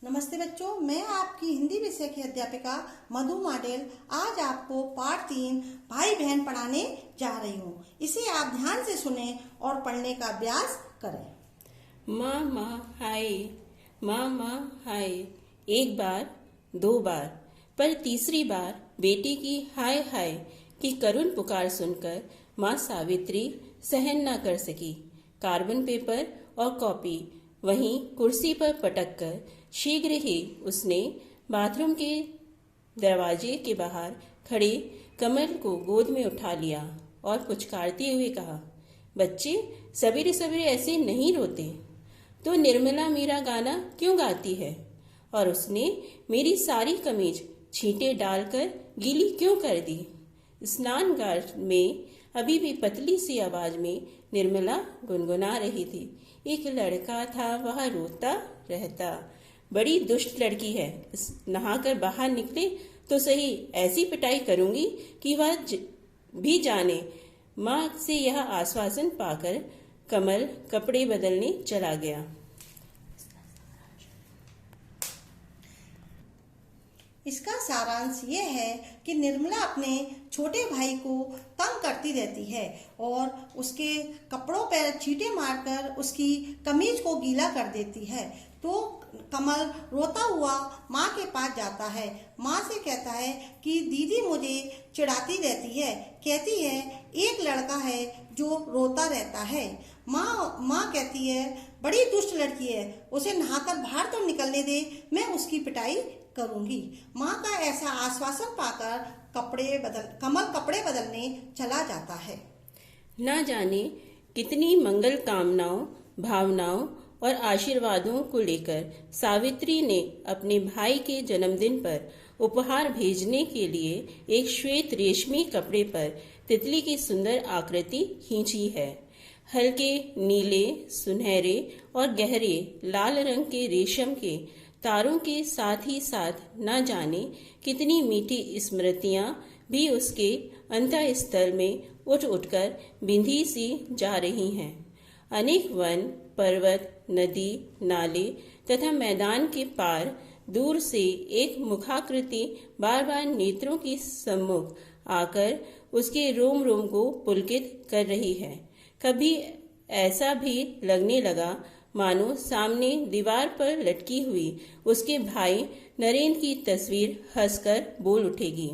नमस्ते बच्चों, मैं आपकी हिंदी विषय की अध्यापिका मधु माडेल आज आपको पाठ 3 भाई बहन पढ़ाने जा रही हूँ। इसे आप ध्यान से सुने और पढ़ने का अभ्यास करें। माँ हाय, माँ हाय। एक बार, दो बार, पर तीसरी बार बेटी की हाय हाय की करुण पुकार सुनकर माँ सावित्री सहन न कर सकी। कार्बन पेपर और कॉपी वहीं कुर्सी पर पटक कर शीघ्र ही उसने बाथरूम के दरवाजे के बाहर खड़े कमल को गोद में उठा लिया और पुचकारते हुए कहा, बच्चे सवेरे सवेरे ऐसे नहीं रोते। तो निर्मला मेरा गाना क्यों गाती है? और उसने मेरी सारी कमीज छींटे डालकर गीली क्यों कर दी? स्नानघाट में अभी भी पतली सी आवाज में निर्मला गुनगुना रही थी, एक लड़का था वह रोता रहता। बड़ी दुष्ट लड़की है, नहाकर बाहर निकले तो सही ऐसी पिटाई करूंगी कि वह भी जाने। माँ से यह आश्वासन पाकर कमल कपड़े बदलने चला गया। इसका सारांश ये है कि निर्मला अपने छोटे भाई को तंग करती रहती है और उसके कपड़ों पर छींटे मारकर उसकी कमीज को गीला कर देती है। तो कमल रोता हुआ माँ के पास जाता है। माँ से कहता है कि दीदी मुझे चिढ़ाती रहती है, कहती है एक लड़का है जो रोता रहता है। माँ कहती है बड़ी दुष्ट लड़की है, उसे नहाकर बाहर तो निकलने दे, मैं उसकी पिटाई करूंगी। माँ का ऐसा आश्वासन पाकर कमल कपड़े बदलने चला जाता है। न जाने कितनी मंगल कामनाओं, भावनाओं और आशीर्वादों को लेकर सावित्री ने अपने भाई के जन्मदिन पर उपहार भेजने के लिए एक श्वेत रेशमी कपड़े पर तितली की सुंदर आकृति खींची है। हल्के नीले, सुनहरे और गहरे लाल रंग के रेशम के तारों के साथ ही साथ न जाने कितनी मीठी स्मृतियां भी उसके अंतःस्थल में उठ उठकर बिंधी सी जा रही हैं। अनेक वन, पर्वत, नदी, नाले तथा मैदान के पार दूर से एक मुखाकृति बार बार नेत्रों के सम्मुख आकर उसके रोम रोम को पुलकित कर रही है। कभी ऐसा भी लगने लगा मानो सामने दीवार पर लटकी हुई उसके भाई नरेंद्र की तस्वीर हंसकर बोल उठेगी।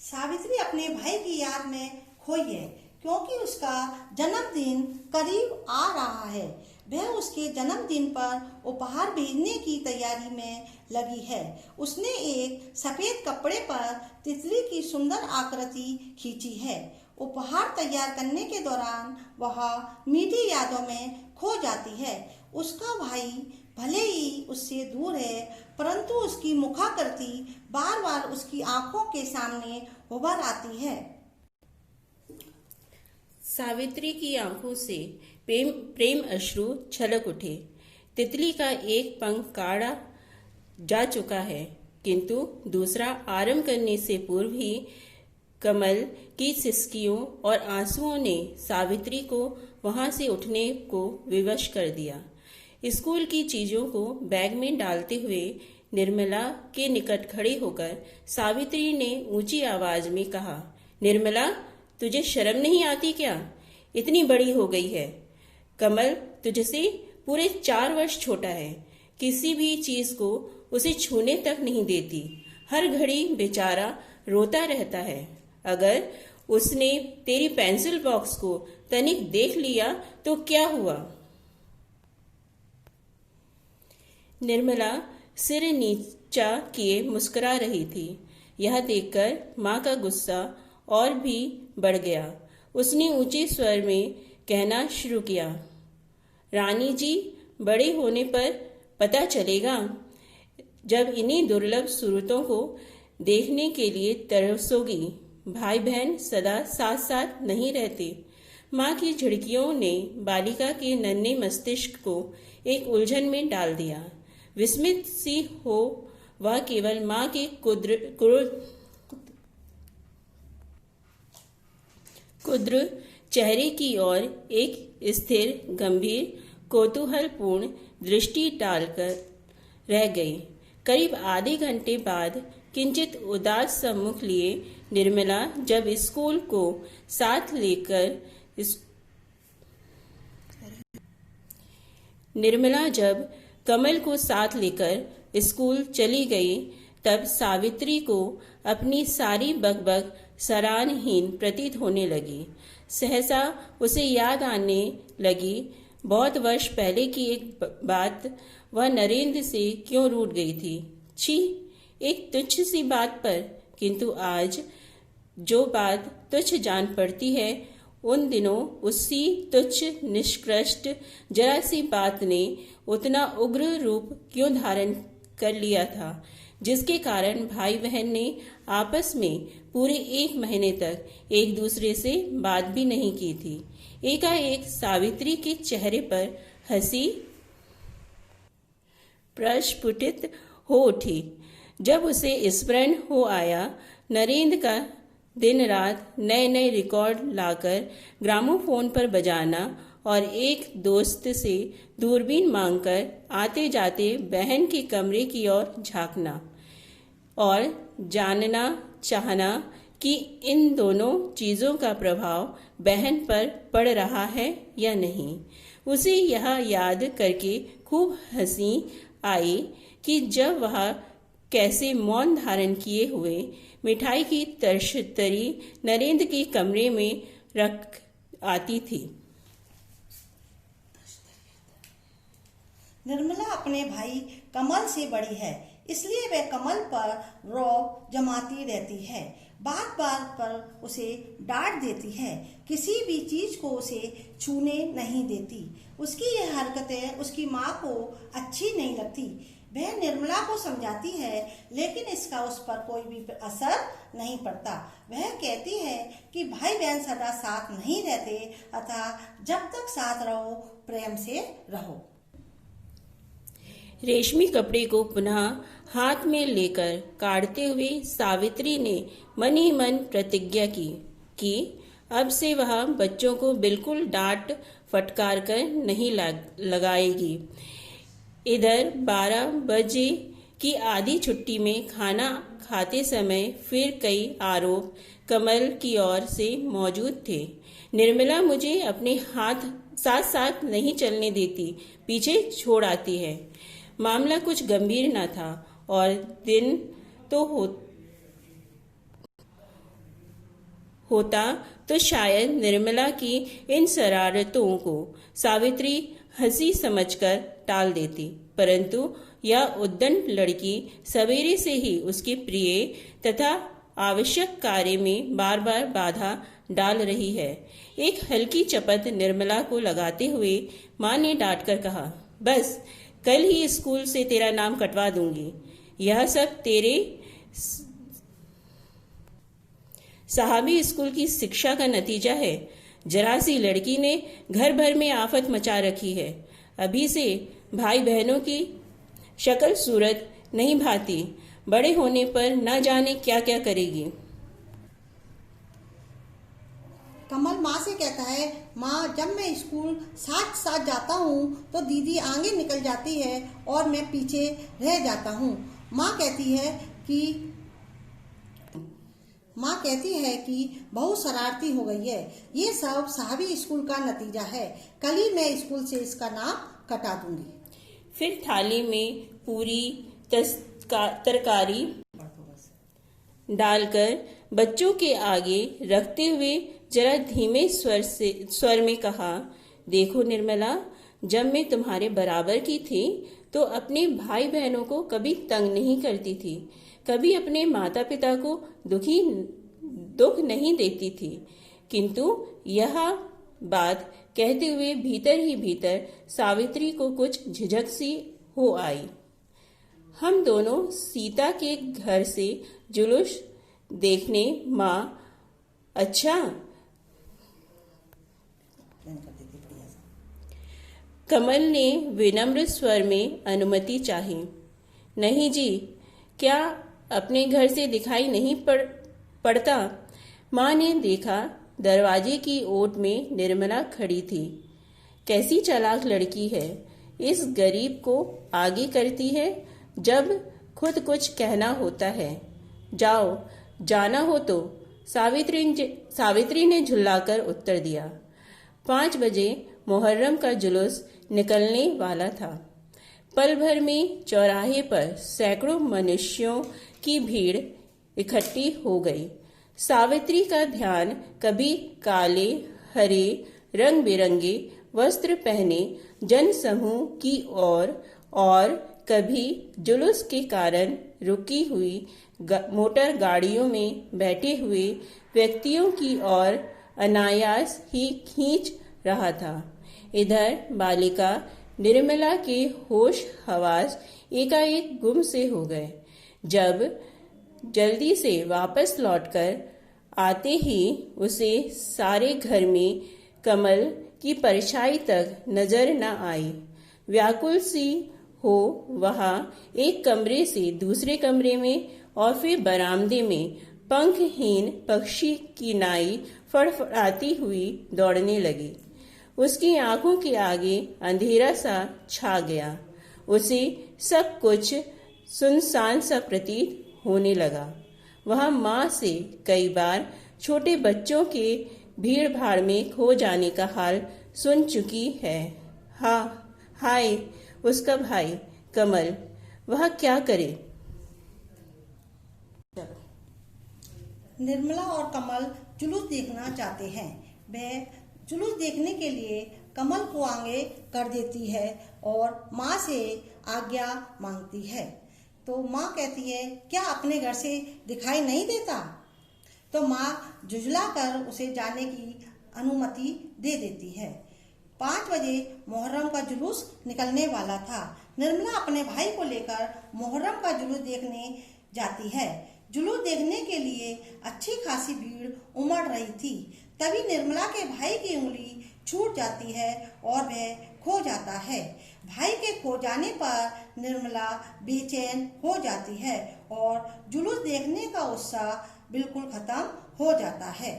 सावित्री अपने भाई की याद में खोई है क्योंकि उसका जन्मदिन करीब आ रहा है। वह उसके जन्मदिन पर उपहार भेजने की तैयारी में लगी है। उसने एक सफेद कपड़े पर तितली की सुंदर आकृति खींची है। उपहार तैयार करने के दौरान वह मीठी यादों में खो जाती है। उसका भाई भले ही उससे दूर है, परंतु उसकी मुखाकृति बार बार उसकी आंखों के सामने उभर आती है। सावित्री की आंखों से प्रेम अश्रु छलक उठे। तितली का एक पंख काढ़ा जा चुका है, किंतु दूसरा आरंभ करने से पूर्व ही कमल की सिसकियों और आंसुओं ने सावित्री को वहां से उठने को विवश कर दिया। स्कूल की चीजों को बैग में डालते हुए निर्मला के निकट खड़े होकर सावित्री ने ऊंची आवाज में कहा, निर्मला तुझे शर्म नहीं आती क्या? इतनी बड़ी हो गई है। कमल तुझसे पूरे 4 वर्ष छोटा है। किसी भी चीज को उसे छूने तक नहीं देती। हर घड़ी बेचारा रोता रहता है। अगर उसने तेरी पेंसिल बॉक्स को तनिक देख लिया तो क्या हुआ? निर्मला सिर नीचा किए मुस्कुरा रही थी। यह देखकर माँ का गुस्सा और भी बढ़ गया। उसने ऊंचे स्वर में कहना शुरू किया, रानी जी, बड़े होने पर पता चलेगा जब इन्हीं दुर्लभ सूरतों को देखने के लिए तरसोगी। भाई बहन सदा साथ साथ नहीं रहते। माँ की झिड़कियों ने बालिका के नन्हे मस्तिष्क को एक उलझन में डाल दिया। विस्मित सी हो वह केवल माँ के कुद्र चेहरे की ओर एक स्थिर, गंभीर, कौतूहलपूर्ण दृष्टि डालकर रह गई। करीब आधे घंटे बाद किंचित उदास सा मुख लिए निर्मला जब स्कूल को साथ लेकर निर्मला जब कमल को साथ लेकर स्कूल चली गई तब सावित्री को अपनी सारी बकबक सराहहीन प्रतीत होने लगी। सहसा उसे याद आने लगी बहुत वर्ष पहले की एक बात। वह नरेंद्र से क्यों रूठ गई थी। छी, एक तुच्छ सी बात पर। किंतु आज जो बात तुच्छ जान पड़ती है, उन दिनों उसी तुच्छ निष्कृष्ट जरा सी बात ने उतना उग्र रूप क्यों धारण कर लिया था, जिसके कारण भाई बहन ने आपस में पूरे 1 महीने तक एक दूसरे से बात भी नहीं की थी। एकाएक सावित्री के चेहरे पर हंसी प्रस्फुटित हो उठी। जब उसे स्मरण हो आया नरेंद्र का दिन रात नए नए रिकॉर्ड लाकर ग्रामोफोन पर बजाना और एक दोस्त से दूरबीन मांगकर आते जाते बहन के कमरे की ओर झांकना और जानना चाहना कि इन दोनों चीज़ों का प्रभाव बहन पर पड़ रहा है या नहीं। उसे यह याद करके खूब हंसी आई कि जब वह कैसे मौन धारण किए हुए मिठाई की तरशतरी नरेंद्र के कमरे में रख आती थी। निर्मला अपने भाई कमल से बड़ी है, इसलिए वह कमल पर रौब जमाती रहती है। बात बात पर उसे डांट देती है, किसी भी चीज को उसे छूने नहीं देती। उसकी यह हरकतें उसकी माँ को अच्छी नहीं लगती। वह निर्मला को समझाती है, लेकिन इसका उस पर कोई भी असर नहीं पड़ता। वह कहती है कि भाई बहन सदा साथ नहीं रहते, अतः जब तक साथ रहो प्रेम से रहो। रेशमी कपड़े को पुनः हाथ में लेकर काटते हुए सावित्री ने मन ही मन प्रतिज्ञा की कि अब से वह बच्चों को बिल्कुल डांट फटकार कर नहीं लगाएगी। इधर 12 बजे की आधी छुट्टी में खाना खाते समय फिर कई आरोप कमल की ओर से मौजूद थे। निर्मला मुझे अपने हाथ साथ साथ नहीं चलने देती, पीछे छोड़ आती है। मामला कुछ गंभीर न था और दिन तो होता तो शायद निर्मला की इन शरारतों को सावित्री हंसी समझकर टाल देती, परंतु यह उद्दंड लड़की सवेरे से ही उसके प्रिय तथा आवश्यक कार्य में बार बार बाधा डाल रही है। एक हल्की चपत निर्मला को लगाते हुए माँ ने डांट कर कहा, बस कल ही स्कूल से तेरा नाम कटवा दूंगी। यह सब तेरे साहबी स्कूल की शिक्षा का नतीजा है। जरा सी लड़की ने घर भर में आफत मचा रखी है। अभी से भाई बहनों की शक्ल सूरत नहीं भाती, बड़े होने पर न जाने क्या क्या करेगी। कमल माँ से कहता है, माँ जब मैं स्कूल साथ साथ जाता हूँ तो दीदी आगे निकल जाती है और मैं पीछे रह जाता हूँ। माँ कहती है कि बहुत शरारती हो गई है। ये सब साहबी स्कूल का नतीजा है। कल ही मैं स्कूल से इसका नाम कटा दूंगी। फिर थाली में पूरी तरकारी डालकर बच्चों के आगे रखते हुए जरा धीमे स्वर में कहा, देखो निर्मला, जब मैं तुम्हारे बराबर की थी तो अपने भाई बहनों को कभी तंग नहीं करती थी, कभी अपने माता पिता को दुख नहीं देती थी। किंतु यह बात कहते हुए भीतर ही भीतर सावित्री को कुछ झिझक सी हो आई। हम दोनों सीता के घर से जुलूस देखने माँ, अच्छा। कमल ने विनम्र स्वर में अनुमति चाही। नहीं जी, क्या अपने घर से दिखाई नहीं पड़ता? माँ ने देखा दरवाजे की ओट में निर्मला खड़ी थी। कैसी चालाक लड़की है, इस गरीब को आगे करती है जब खुद कुछ कहना होता है। जाओ, जाना हो तो, सावित्री ने झुल्लाकर उत्तर दिया। 5 बजे मुहर्रम का जुलूस निकलने वाला था। पल भर में चौराहे पर सैकड़ों मनुष्यों की भीड़ इकट्ठी हो गई। सावित्री का ध्यान कभी काले, हरे, रंग बिरंगे वस्त्र पहने जनसमूह की ओर और कभी जुलूस के कारण रुकी हुई मोटर गाड़ियों में बैठे हुए व्यक्तियों की ओर अनायास ही खींच रहा था। इधर बालिका निर्मला के होश हवास एकाएक गुम से हो गए। जब जल्दी से वापस लौटकर आते ही उसे सारे घर में कमल की परछाई तक नजर न आई। व्याकुल सी हो वहां एक कमरे से दूसरे कमरे में और फिर बरामदे में पंखहीन पक्षी की नाई फड़फड़ाती हुई दौड़ने लगी। उसकी आंखों के आगे अंधेरा सा छा गया। उसे सब कुछ सुनसान सा प्रतीत होने लगा। वह माँ से कई बार छोटे बच्चों के भीड़ भाड़ में खो जाने का हाल सुन चुकी है। हाय, उसका भाई कमल, वह क्या करे। निर्मला और कमल जुलूस देखना चाहते हैं। वह जुलूस देखने के लिए कमल को आगे कर देती है और माँ से आज्ञा मांगती है। तो माँ कहती है, क्या अपने घर से दिखाई नहीं देता? तो माँ झुंझला कर उसे जाने की अनुमति दे देती है। 5 बजे मुहर्रम का जुलूस निकलने वाला था। निर्मला अपने भाई को लेकर मुहर्रम का जुलूस देखने जाती है। जुलूस देखने के लिए अच्छी खासी भीड़ उमड़ रही थी। तभी निर्मला के भाई की उंगली छूट जाती है और वह खो जाता है। भाई के खो जाने पर निर्मला बेचैन हो जाती है और जुलूस देखने का उत्साह बिल्कुल खत्म हो जाता है।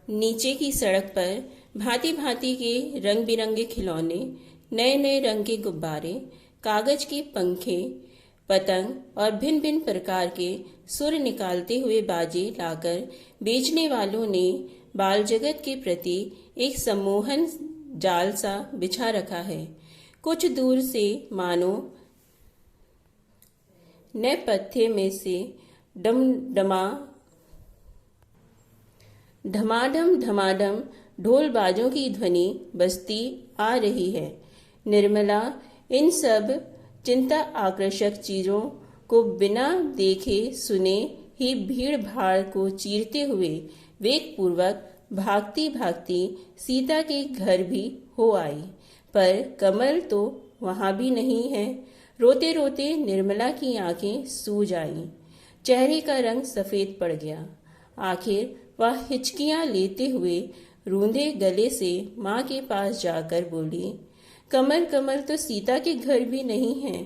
नीचे की सड़क पर भांति भांति के रंग बिरंगे खिलौने, नए नए रंग के गुब्बारे, कागज के पंखे, पतंग और भिन्न भिन्न प्रकार के सुर निकालते हुए बाजे लाकर बेचने वालों ने बाल जगत के प्रति एक सम्मोहन जाल सा बिछा रखा है। कुछ दूर से मानो नेपथ्य में से धमाधम धमाधम ढोल बाजों की ध्वनि बजती आ रही है। निर्मला इन सब चिंता आकर्षक चीजों को बिना देखे सुने ही भीड़ भाड़ को चीरते हुए वेग पूर्वक भागती भागती सीता के घर भी हो आई। पर कमल तो वहां भी नहीं है। रोते रोते निर्मला की आंखें सूज आईं। चेहरे का रंग सफेद पड़ गया। आखिर वह हिचकियां लेते हुए रूंधे गले से माँ के पास जाकर बोली, कमल कमल तो सीता के घर भी नहीं है।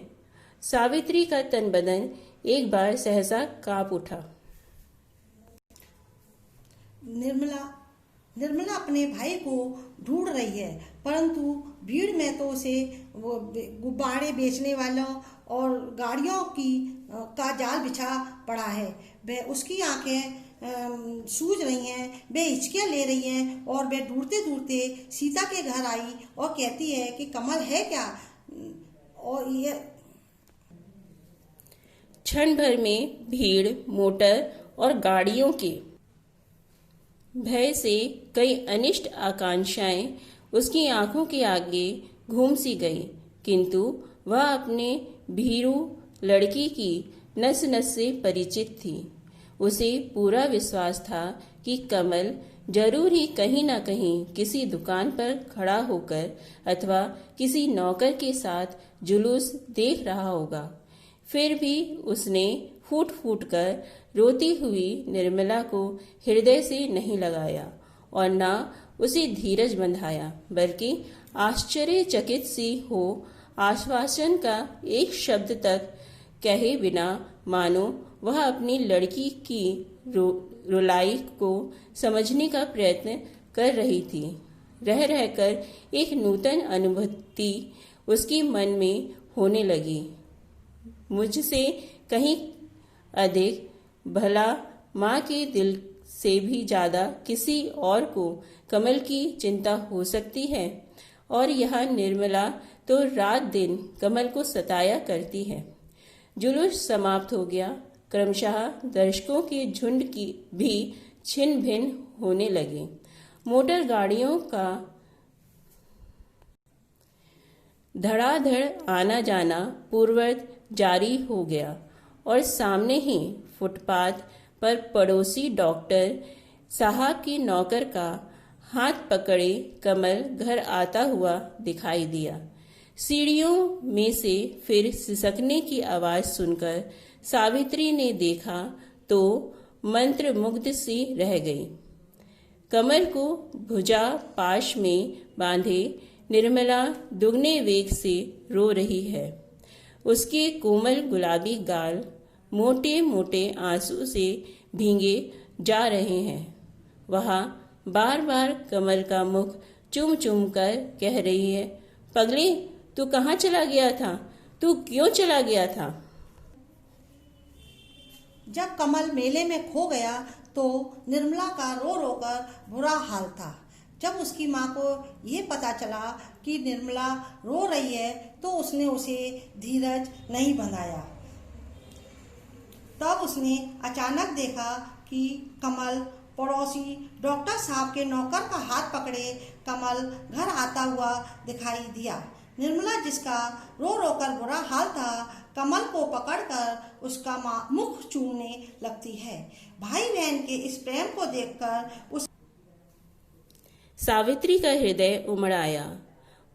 सावित्री का तन बदन एक बार सहसा कांप उठा। निर्मला अपने भाई को ढूंढ रही है, परंतु भीड़ में तो उसे वो गुब्बारे बेचने वालों और गाड़ियों का जाल बिछा पड़ा है। वह उसकी आंखें सूज रही हैं, वे हिचकियां ले रही हैं और वे ढूंढते ढूंढते सीता के घर आई और कहती है कि कमल है क्या। और ये क्षण भर में भीड़, मोटर और गाड़ियों के भय से कई अनिष्ट आकांक्षाएं उसकी आंखों के आगे घूम सी गई, किंतु वह अपने भीरू लड़की की नस नस से परिचित थी। उसे पूरा विश्वास था कि कमल जरूर ही कहीं न कहीं किसी दुकान पर खड़ा होकर अथवा किसी नौकर के साथ जुलूस देख रहा होगा। फिर भी उसने फूट फूट कर रोती हुई निर्मला को हृदय से नहीं लगाया और न उसे धीरज बंधाया, बल्कि आश्चर्यचकित सी हो आश्वासन का एक शब्द तक कहे बिना मानो वह अपनी लड़की की रुलाई को समझने का प्रयत्न कर रही थी। रह रहकर एक नूतन अनुभूति उसकी मन में होने लगी। मुझसे कहीं अधिक भला माँ के दिल से भी ज्यादा किसी और को कमल की चिंता हो सकती है, और यह निर्मला तो रात दिन कमल को सताया करती है। जुलूस समाप्त हो गया। क्रमशः दर्शकों के झुंड की भी छिन्न भिन्न होने लगे। मोटर गाड़ियों का धड़ाधड़ आना जाना पूर्ववत जारी हो गया, और सामने ही फुटपाथ पर पड़ोसी डॉक्टर साहब की नौकर का हाथ पकड़े कमल घर आता हुआ दिखाई दिया। सीढ़ियों में से फिर सिसकने की आवाज सुनकर सावित्री ने देखा तो मंत्रमुग्ध सी रह गई। कमल को भुजा पाश में बांधे निर्मला दुगने वेग से रो रही है। उसके कोमल गुलाबी गाल मोटे मोटे आंसू से भींगे जा रहे हैं। वह बार बार कमल का मुख चूम चूम कर कह रही है, पगली तू कहाँ चला गया था? तू क्यों चला गया था? जब कमल मेले में खो गया तो निर्मला का रो रो कर बुरा हाल था। जब उसकी माँ को ये पता चला कि निर्मला रो रही है तो उसने उसे धीरज नहीं बंधाया। तब उसने अचानक देखा कि कमल पड़ोसी डॉक्टर साहब के नौकर का हाथ पकड़े कमल घर आता हुआ दिखाई दिया। निर्मला, जिसका रो रो कर बुरा हाल था, कमल को पकड़कर उसका मुख चूमने लगती है। भाई बहन के इस प्रेम को देखकर उस सावित्री का हृदय उमड़ आया।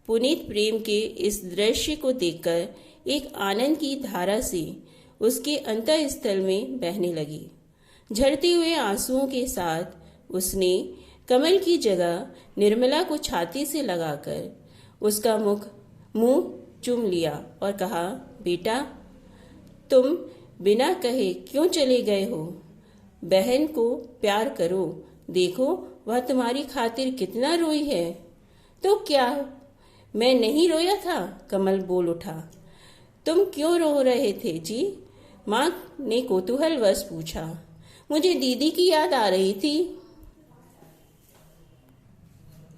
पुनीत प्रेम के इस दृश्य को देखकर एक आनंद की धारा से उसके अंतःस्थल में बहने लगी। झरते हुए आंसुओं के साथ उसने कमल की जगह निर्मला को छाती से लगाकर उसका मुंह चूम लिया और कहा, बेटा तुम बिना कहे क्यों चले गए हो? बहन को प्यार करो, देखो वह तुम्हारी खातिर कितना रोई है। तो क्या मैं नहीं रोया था? कमल बोल उठा। तुम क्यों रो रहे थे जी? माँ ने कौतूहलवश पूछा। मुझे दीदी की याद आ रही थी।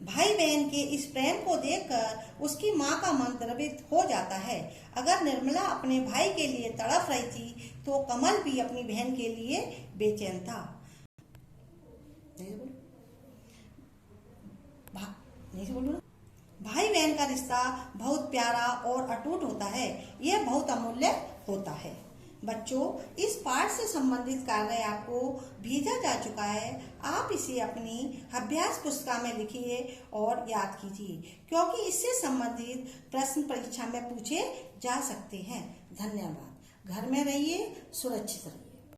भाई बहन के इस प्रेम को देखकर उसकी माँ का मन द्रवित हो जाता है। अगर निर्मला अपने भाई के लिए तड़प रही थी तो कमल भी अपनी बहन के लिए बेचैन था। भाई बहन का रिश्ता बहुत प्यारा और अटूट होता है। यह बहुत अमूल्य होता है। बच्चों, इस पाठ से संबंधित कार्य आपको भेजा जा चुका है। आप इसे अपनी अभ्यास पुस्तिका में लिखिए और याद कीजिए, क्योंकि इससे संबंधित प्रश्न परीक्षा में पूछे जा सकते हैं। धन्यवाद। घर में रहिए, सुरक्षित रहिए।